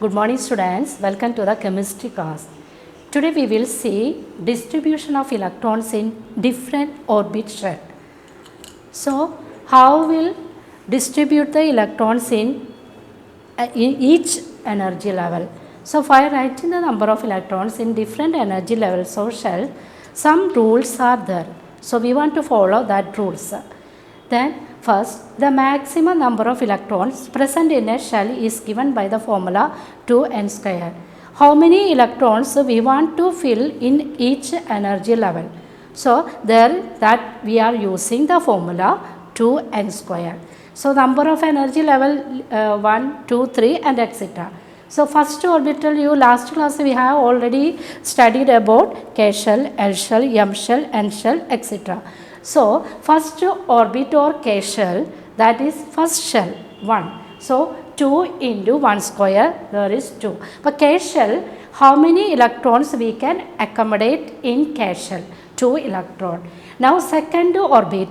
Good morning students, welcome to the chemistry class. Today we will see distribution of electrons in different orbit shell. So how will distribute the electrons in each energy level? So by writing the number of electrons in different energy levels of shell, some rules are there. So we want to follow that rules. Then first, the maximum number of electrons present in a shell is given by the formula 2n square. How many electrons we want to fill in each energy level? So there that we are using the formula 2n square. So number of energy level 1, 2, 3 and etc. So first orbital, last class we have already studied about K shell, L shell, M shell, N shell, etc. So first orbit or K shell, that is first shell 1. So 2 into 1 square, there is 2. But K shell, how many electrons we can accommodate in K shell? 2 electron. Now second orbit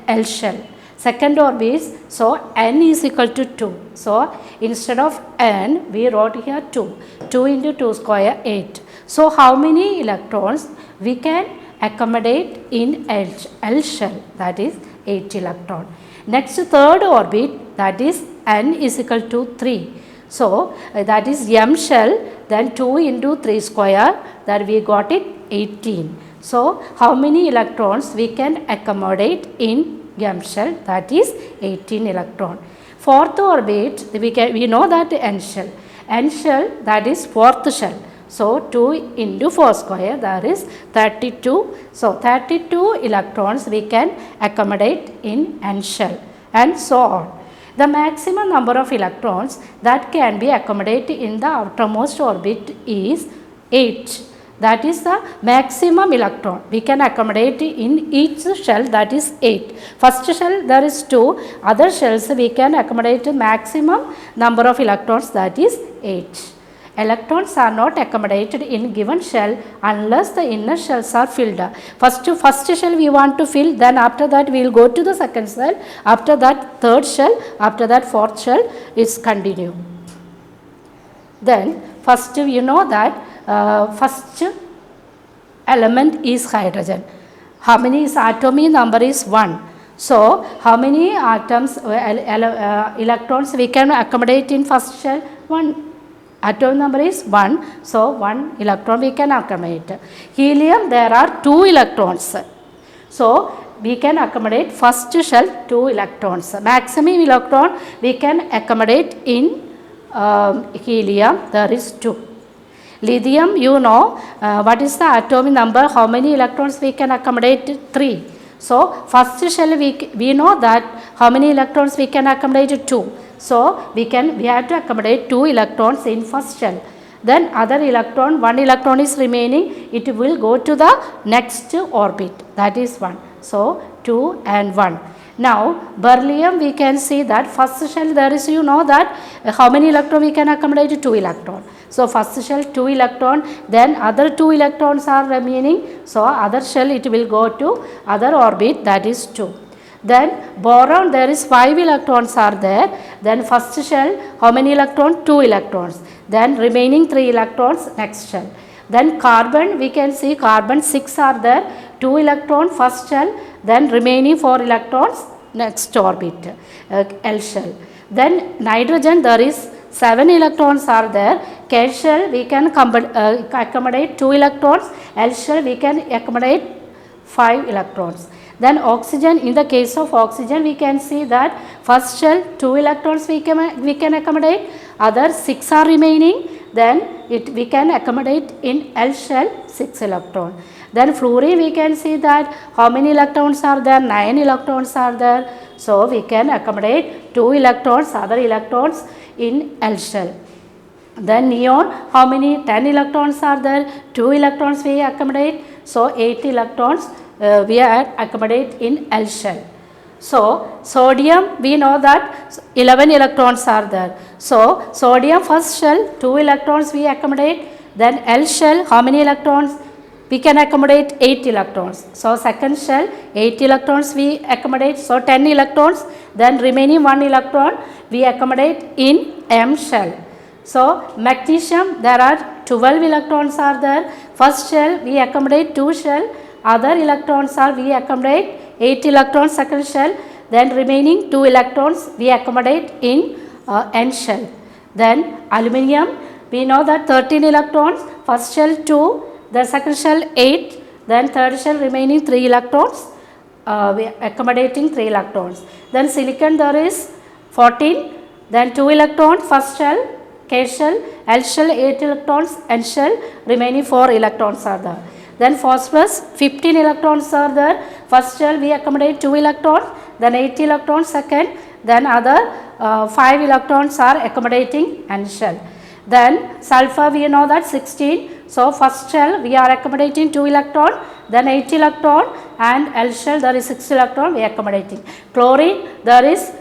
L shell. Second orbit, so n is equal to 2. So instead of n, we wrote here 2. 2 into 2 square, 8. So how many electrons we can accommodate in L shell, that is 8 electron. Next third orbit, that is n is equal to 3. So that is M shell, then 2 into 3 square, that we got it 18. So how many electrons we can accommodate in M shell, that is 18 electron. Fourth orbit, we know that N shell. N shell, that is fourth shell. So 2 into 4 square, that is 32. So 32 electrons we can accommodate in N shell and so on. The maximum number of electrons that can be accommodated in the outermost orbit is 8. That is the maximum electron we can accommodate in each shell, that is 8. First shell there is 2, other shells we can accommodate maximum number of electrons, that is 8. Electrons are not accommodated in given shell unless the inner shells are filled. First shell we want to fill, then after that we will go to the second shell, after that third shell, after that fourth shell is continue. Then first you know that first element is hydrogen. How many is atomic number is 1. So how many atoms electrons we can accommodate in first shell? 1. Atomic number is 1. So 1 electron we can accommodate. Helium, there are 2 electrons. So we can accommodate first shell 2 electrons. Maximum electron we can accommodate in helium, there is 2. Lithium, you know what is the atomic number, how many electrons we can accommodate? 3. So first shell we know that how many electrons we can accommodate? 2. So we have to accommodate 2 electrons in first shell. Then other electron, 1 electron is remaining, it will go to the next orbit, that is 1. So 2 and 1. Now beryllium, we can see that first shell there is, you know that how many electron we can accommodate? 2 electron. So first shell 2 electron, then other 2 electrons are remaining. So other shell it will go to other orbit, that is 2. Then boron, there is 5 electrons are there. Then first shell, how many electrons? 2 electrons. Then remaining 3 electrons next shell. Then carbon, we can see carbon 6 are there. 2 electrons first shell, then remaining 4 electrons next orbit, L shell. Then nitrogen, there is 7 electrons are there. K shell we can accommodate 2 electrons. L shell we can accommodate 5 electrons. Then oxygen, in the case of oxygen we can see that first shell 2 electrons we can accommodate, other 6 are remaining, then we can accommodate in L shell 6 electron. Then fluorine, we can see that how many electrons are there? 9 electrons are there. So we can accommodate 2 electrons, other electrons in L shell. Then neon, how many? 10 electrons are there, 2 electrons we accommodate. So 8 electrons we accommodate in L shell. So sodium, we know that 11 electrons are there. So sodium first shell 2 electrons we accommodate. Then L shell, how many electrons? We can accommodate 8 electrons. So second shell 8 electrons we accommodate. So 10 electrons. Then remaining 1 electron we accommodate in M shell. So magnesium, there are 12 electrons are there. First shell we accommodate 2 shell, other electrons are we accommodate 8 electrons second shell, then remaining 2 electrons we accommodate in n shell. Then aluminium, we know that 13 electrons, first shell 2, the second shell 8, then third shell remaining 3 electrons, we accommodating 3 electrons. Then silicon there is 14, then 2 electrons first shell, K shell, L shell 8 electrons, N shell remaining 4 electrons are there. Then phosphorus 15 electrons are there, first shell we accommodate 2 electrons, then 8 electrons second, then other 5 electrons are accommodating N shell. Then sulfur we know that 16, so first shell we are accommodating 2 electron, then 8 electron, and L shell there is 6 electron we are accommodating. Chlorine there is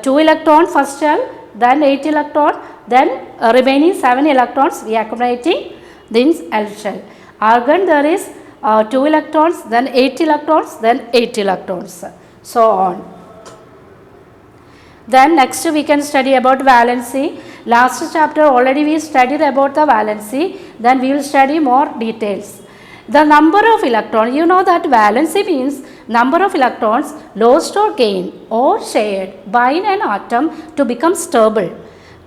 2 electron first shell, then 8 electron, then remaining 7 electrons we are accommodating this L shell. Argon there is 2 electrons, then 8 electrons, then 8 electrons, so on. Then next we can study about valency. Last chapter already we studied about the valency, then we will study more details. The number of electrons, you know that valency means number of electrons lost or gained or shared by an atom to become stable.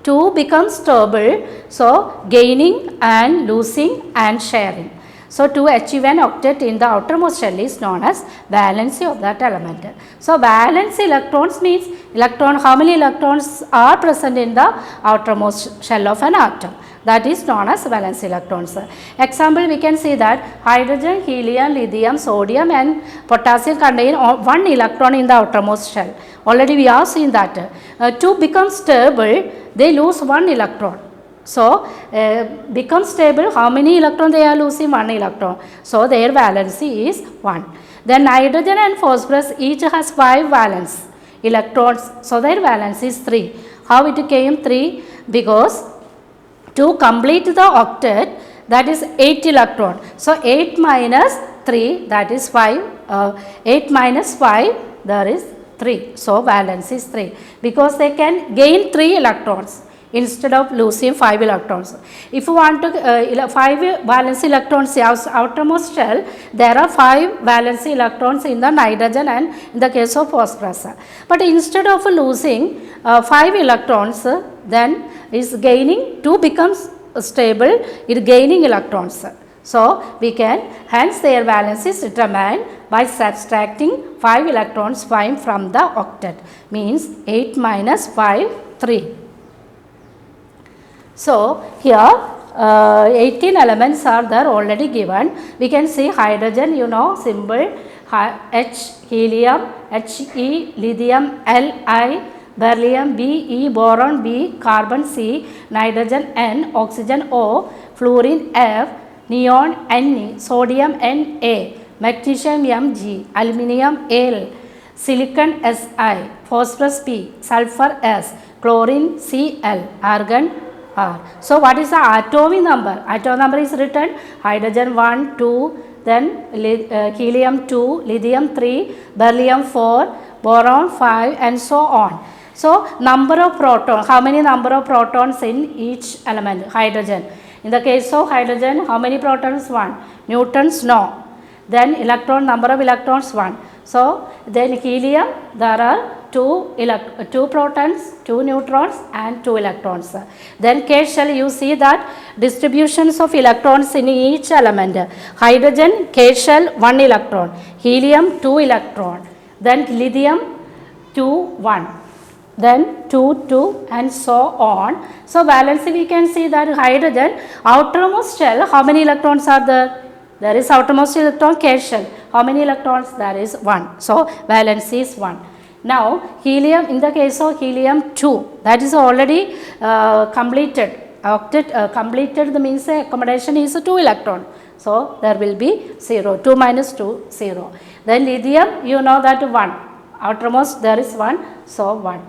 To become stable, so gaining and losing and sharing. So to achieve an octet in the outermost shell is known as valency of that element. So valence electrons means electron, how many electrons are present in the outermost shell of an atom. That is known as valence electrons. Example, we can see that hydrogen, helium, lithium, sodium and potassium contain 1 electron in the outermost shell. Already we have seen that. To become stable, they lose 1 electron. So become stable, how many electron they are losing? 1 electron. So their valency is 1. Then nitrogen and phosphorus each has 5 valence electrons. So their valence is 3. How it came 3? Because to complete the octet, that is 8 electron. So 8 minus 3, that is 5. 8 minus 5, there is 3. So valence is 3. Because they can gain 3 electrons instead of losing 5 electrons. If you want to 5 valence electrons outermost shell, there are 5 valence electrons in the nitrogen and in the case of phosphorus. But instead of losing 5 electrons, then is gaining, 2 becomes stable, it gaining electrons. So we can, hence their valence is determined by subtracting 5 electrons from the octet, means 8 minus 5, 3. So here 18 elements are there already given. We can see hydrogen, you know, symbol H, helium, He, lithium, Li, beryllium, Be, boron B, carbon C, nitrogen N, oxygen O, fluorine F, neon Ne, sodium Na, magnesium Mg, aluminium Al, silicon Si, phosphorus P, sulfur S, chlorine Cl, argon R. So what is the atomic number? Atomic number is written hydrogen 1, 2, then helium 2, lithium 3, beryllium 4, boron 5 and so on. So number of protons, how many number of protons in each element? Hydrogen. In the case of hydrogen, how many protons? 1. Neutrons? No. Then electron, number of electrons 1. So then helium, there are 2 protons, 2 neutrons and 2 electrons. Then K shell, you see that distributions of electrons in each element. Hydrogen, K shell 1 electron, helium 2 electron, then lithium 2, 1, then 2, 2 and so on. So valency we can see that hydrogen, outermost shell, how many electrons are there? There is outermost electron K shell. How many electrons? There is 1. So valency is 1. Now helium, in the case of helium 2, that is already completed. Octet completed means accommodation is 2 electron. So there will be 0. 2 minus 2, 0. Then lithium, you know that 1. Outermost there is 1. So 1.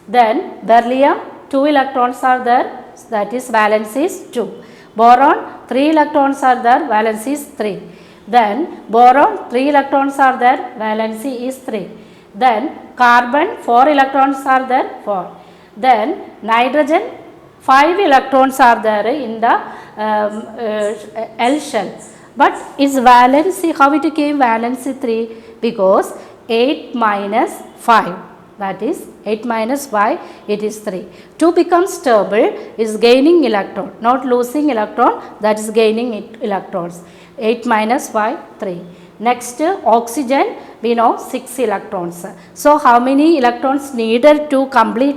Then beryllium, 2 electrons are there. That is valency is 2. Boron, 3 electrons are there. Valency is 3. Then boron, 3 electrons are there. Valency is 3. Then carbon, 4 electrons are there. 4. Then nitrogen, 5 electrons are there in the L shell. But its valency, how it came valency 3? Because 8 minus 5, that is 8 minus 5, it is 3. To become stable is gaining electron, not losing electron, that is gaining electrons. 8 minus 5, 3. Next, oxygen, we know 6 electrons. So, how many electrons needed to complete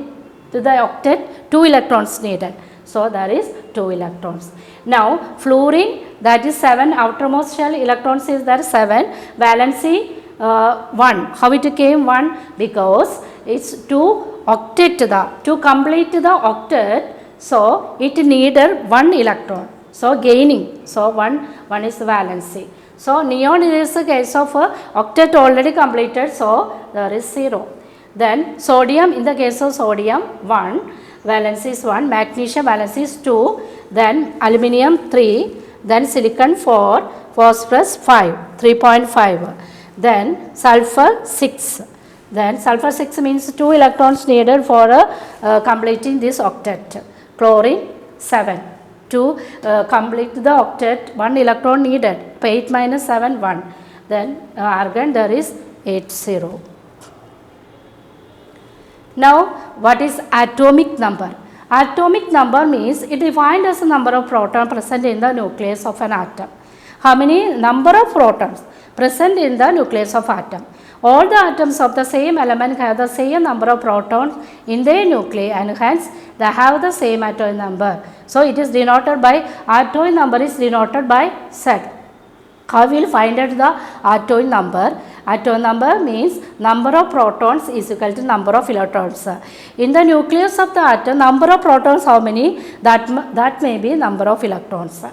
the octet? 2 electrons needed. So, there is 2 electrons. Now, fluorine, that is 7, outermost shell electrons is there 7, valency 1. How it came 1? Because it's to octet to complete the octet, so it needed 1 electron. So, gaining, so 1 is valency. So, neon is a case of octet already completed, so there is 0. Then sodium, in the case of sodium 1, valency is 1, magnesium valency is 2, then aluminium 3, then silicon 4, phosphorus 5, 3.5, then sulfur 6. Then sulfur 6 means 2 electrons needed for completing this octet. Chlorine 7. To complete the octet, 1 electron needed. 8 minus 7, 1. Then argon, there is 8, 0. Now, what is atomic number? Atomic number means it defined as the number of protons present in the nucleus of an atom. How many number of protons present in the nucleus of atom? All the atoms of the same element have the same number of protons in their nuclei and hence they have the same atomic number. So, it is denoted by, atomic number is denoted by Z. How we will find out the atomic number? Atomic number means number of protons is equal to number of electrons. In the nucleus of the atom, number of protons how many? That may be number of electrons.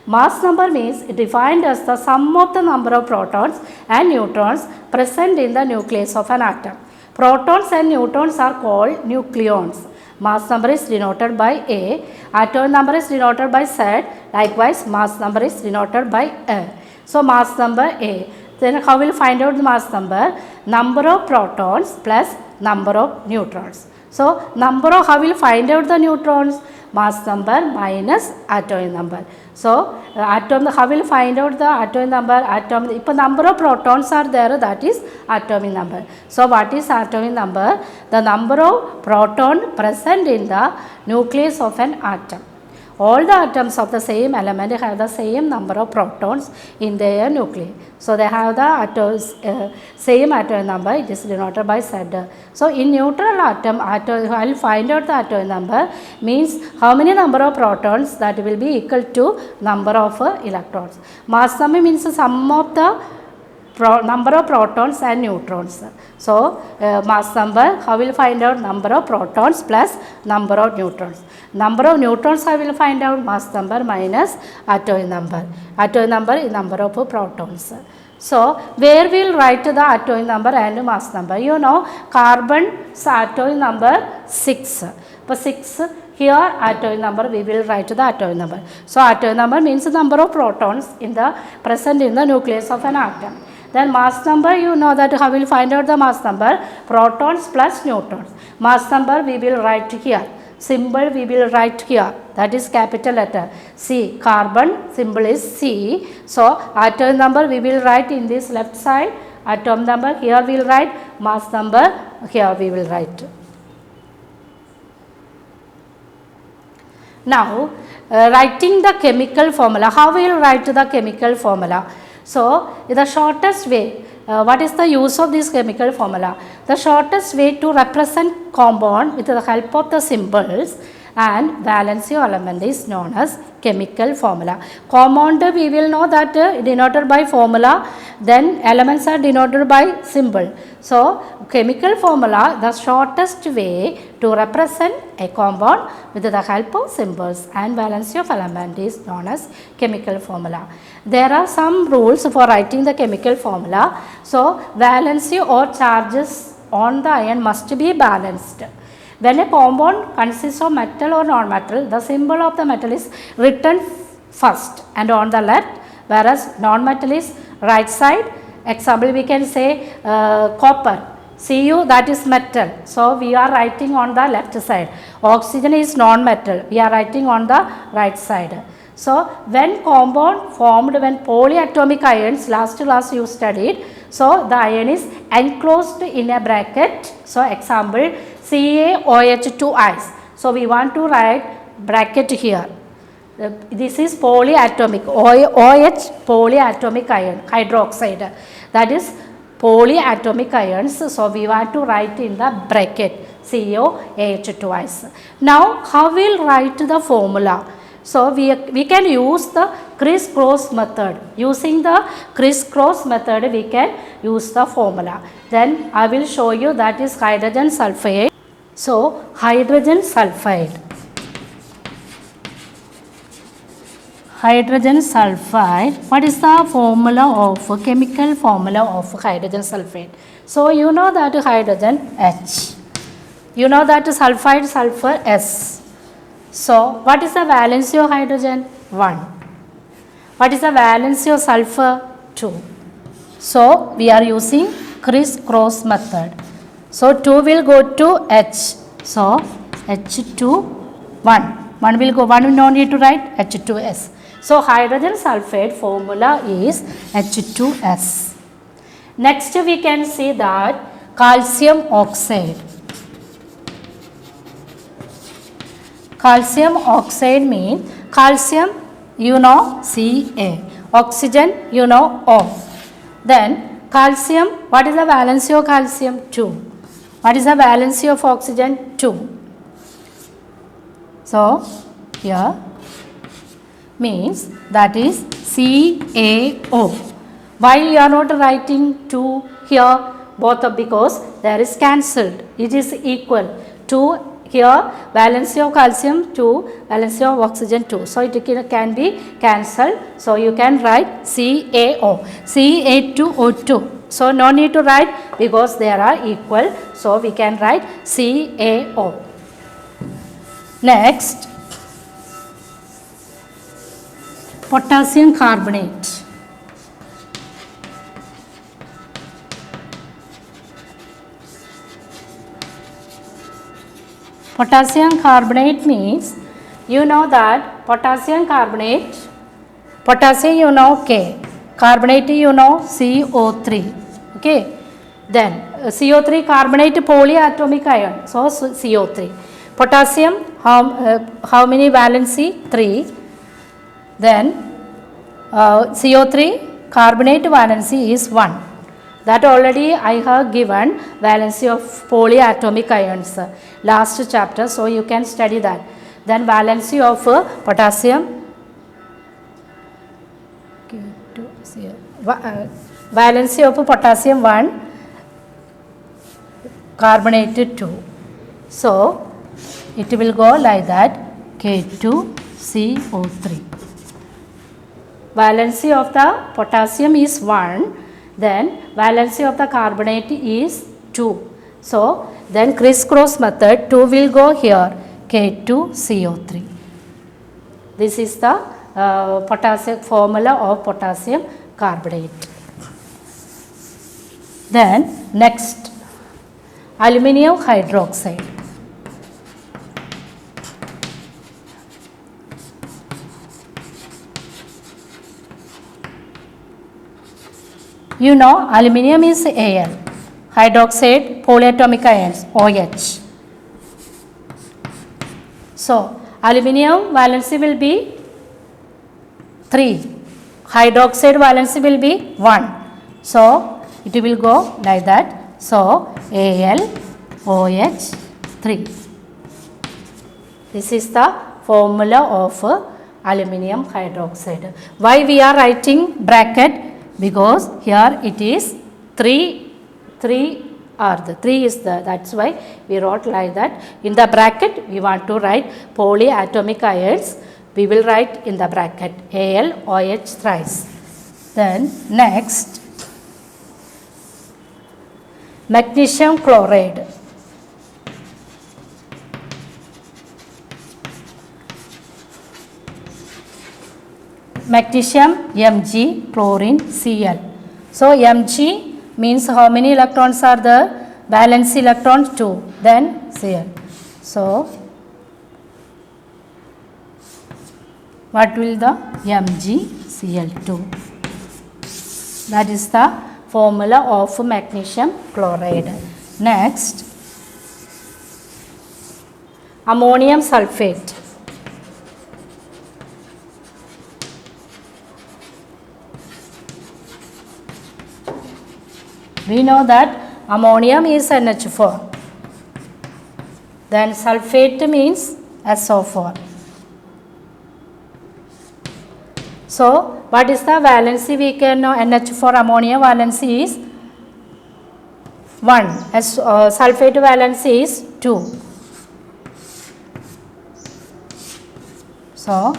Mass number means defined as the sum of the number of protons and neutrons present in the nucleus of an atom. Protons and neutrons are called nucleons. Mass number is denoted by A. Atomic number is denoted by Z. Likewise, mass number is denoted by A. So, mass number A. Then how will you find out the mass number? Number of protons plus number of neutrons. So, number of, how will you find out the neutrons? Mass number minus atomic number. So, how will you find out the atomic number? If a number of protons are there, that is atomic number. So, what is atomic number? The number of proton present in the nucleus of an atom. All the atoms of the same element have the same number of protons in their nuclei. So, they have the atoms, same atomic number, it is denoted by Z. So, in neutral atom, I will find out the atomic number means how many number of protons, that will be equal to number of electrons. Mass number means the sum of the number of protons and neutrons. So, mass number, how will find out? Number of protons plus number of neutrons. Number of neutrons I will find out, mass number minus atomic number. Atomic number is number of protons. So, where we will write the atomic number and mass number? You know, carbon's atomic number 6. For 6, here atomic number we will write the atomic number. So, atomic number means the number of protons in the present in the nucleus of an atom. Then mass number, you know that how we will find out the mass number? Protons plus neutrons. Mass number we will write here. Symbol we will write here, that is capital letter C. Carbon symbol is C. So, atom number we will write in this left side, atom number here we will write, mass number here we will write. Now, writing the chemical formula, how we will write the chemical formula? So, the shortest way, what is the use of this chemical formula? The shortest way to represent compound with the help of the symbols and valency element is known as chemical formula. Compound we will know that denoted by formula, then elements are denoted by symbol. So, chemical formula, the shortest way to represent a compound with the help of symbols and valency of element is known as chemical formula. There are some rules for writing the chemical formula. So, valency or charges on the ion must be balanced. When a compound consists of metal or non-metal, the symbol of the metal is written first and on the left, whereas non-metal is right side. Example, we can say copper. Cu, that is metal. So we are writing on the left side. Oxygen is non-metal. We are writing on the right side. So when compound formed when polyatomic ions, last class you studied. So the ion is enclosed in a bracket. So example CaOH2 ice. So we want to write bracket here. This is polyatomic, OH polyatomic ion, hydroxide. That is polyatomic ions. So we want to write in the bracket CaOH2 ice. Now how we will write the formula? So we can use the crisscross method. Using the crisscross method we can use the formula. Then I will show you, that is hydrogen sulfide. So hydrogen sulfide. Hydrogen sulfide. What is the formula of, chemical formula of hydrogen sulfide? So you know that hydrogen H. You know that sulfide sulfur S. So what is the valency of hydrogen? 1. What is the valency of sulfur? 2. So we are using crisscross method. So 2 will go to H. So H2 1. 1 will go, 1 will no need to write H2S. So hydrogen sulfide formula is H2S. Next we can see that calcium oxide. Calcium oxide means calcium you know Ca, oxygen you know O. Then calcium, what is the valency of calcium? 2. What is the valency of oxygen? 2. So here means that is CaO. Why you are not writing 2 here? Both of, because there is cancelled. It is equal. 2 here, valency of calcium 2, valency of oxygen 2. So it can be cancelled. So you can write CaO, Ca2O2. So no need to write because they are equal. So we can write CaO. Next, potassium carbonate. Potassium carbonate means, you know that potassium carbonate, potassium you know K, carbonate you know CO3. Okay. Then CO3 carbonate polyatomic ion. So CO3. Potassium, how many valency? 3. Then CO3 carbonate valency is 1. That already I have given valency of polyatomic ions last chapter. So you can study that. Then valency of potassium, valency of potassium 1, carbonate 2. So it will go like that, K2CO3. Valency of the potassium is 1. Then valency of the carbonate is 2. So then crisscross method, 2 will go here, K2CO3. This is the potassium formula of potassium carbonate. Then next, aluminium hydroxide. You know aluminium is Al, hydroxide polyatomic ions OH. So aluminium valency will be 3, hydroxide valency will be 1. So it will go like that. So AlOH3. This is the formula of aluminium hydroxide. Why we are writing bracket? Because here it is 3 are the 3 is the, that's why we wrote like that. In the bracket we want to write polyatomic ions. We will write in the bracket AlOH thrice. Then next, magnesium chloride. Magnesium Mg, chlorine Cl. So Mg means how many electrons are there? valence electron 2, then Cl. So, what will the MgCl2? That is the formula of magnesium chloride. Next, ammonium sulfate. We know that ammonium is NH4. Then sulfate means SO4. So, what is the valency? We can know NH4 ammonia valency is 1. Sulfate valency is 2. So,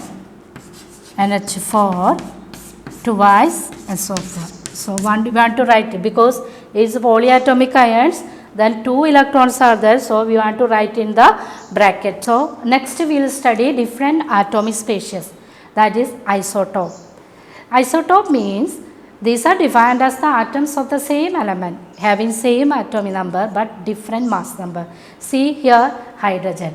NH4 twice SO4. So, we want to write it because it is polyatomic ions, then 2 electrons are there. So, we want to write in the bracket. So, next we will study different atomic species, that is isotope. Isotope means these are defined as the atoms of the same element having same atomic number but different mass number. See here hydrogen.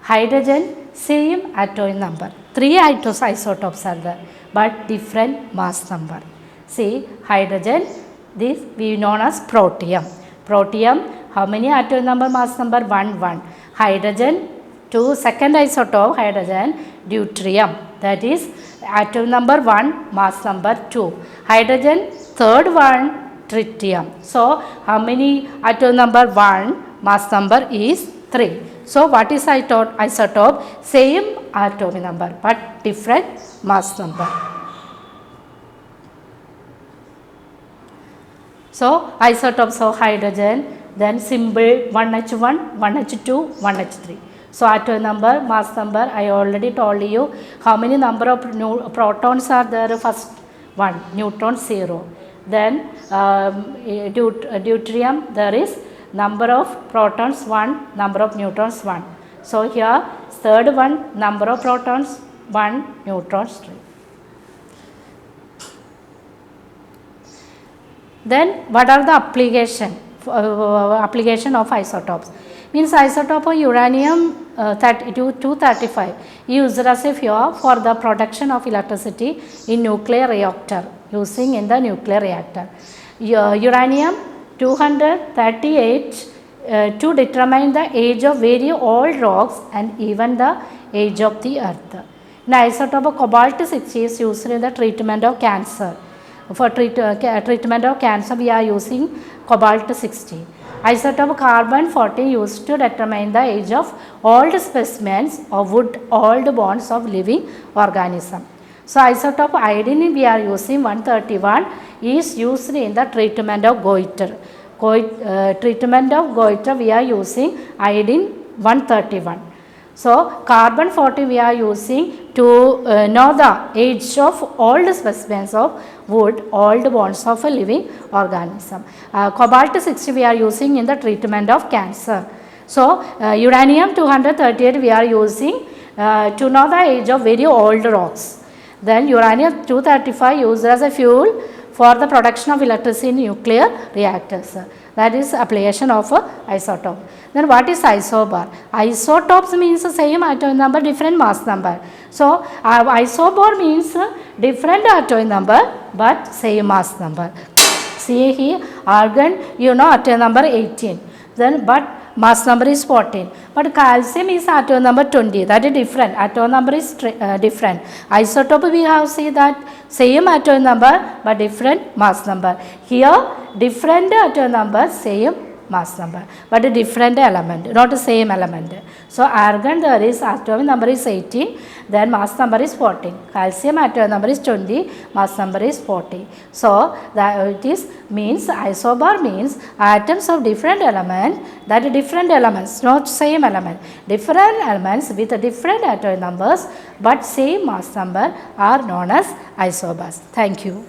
Hydrogen same atomic number. 3 isotopes are there but different mass number. See hydrogen, this we known as protium. Protium, how many atomic number, mass number? 1, 1. Hydrogen, 2, second isotope hydrogen, deuterium, that is atom number 1, mass number 2. Hydrogen, third one, tritium. So, how many atom number? 1, mass number is 3. So, what is isotope? Same atomic number but different mass number. So, isotopes of hydrogen, then symbol 1H1, 1H2, 1H3. So, atom number, mass number, I already told you how many number of protons are there. First one, neutrons 0. Then deuterium, there is number of protons 1, number of neutrons 1. So, here third one, number of protons 1, neutrons 3. Then what are the application of isotopes? Means isotope of uranium 235 used as a fuel for the production of electricity in nuclear reactor, using in the nuclear reactor. Uranium 238 to determine the age of very old rocks and even the age of the earth. Now, isotope of cobalt 60 is used in the treatment of cancer. For treatment of cancer, we are using cobalt 60. Isotope carbon 14 used to determine the age of old specimens of wood, old bones of living organism. So, isotope iodine we are using 131 is used in the treatment of goiter. Treatment of goiter we are using iodine 131. So, carbon 40 we are using to know the age of old specimens of wood, old bones of a living organism. Cobalt 60 we are using in the treatment of cancer. So, uranium 238 we are using to know the age of very old rocks. Then uranium 235 used as a fuel for the production of electricity in nuclear reactors. That is application of isotope. Then what is isobar? Isotopes means the same atomic number, different mass number. So, isobar means different atomic number but same mass number. See here argon, you know, atomic number 18. Then but mass number is 14. But calcium is atomic number 20. That is different. Atomic number is different. Isotope we have seen that same atomic number but different mass number. Here different atomic number, same mass number but a different element, not the same element. So, argon there is atomic number is 18, then mass number is 14. Calcium atomic number is 20, mass number is 40. So, that it is means isobar means atoms of different element, that different elements, not same element. Different elements with different atomic numbers but same mass number are known as isobars. Thank you.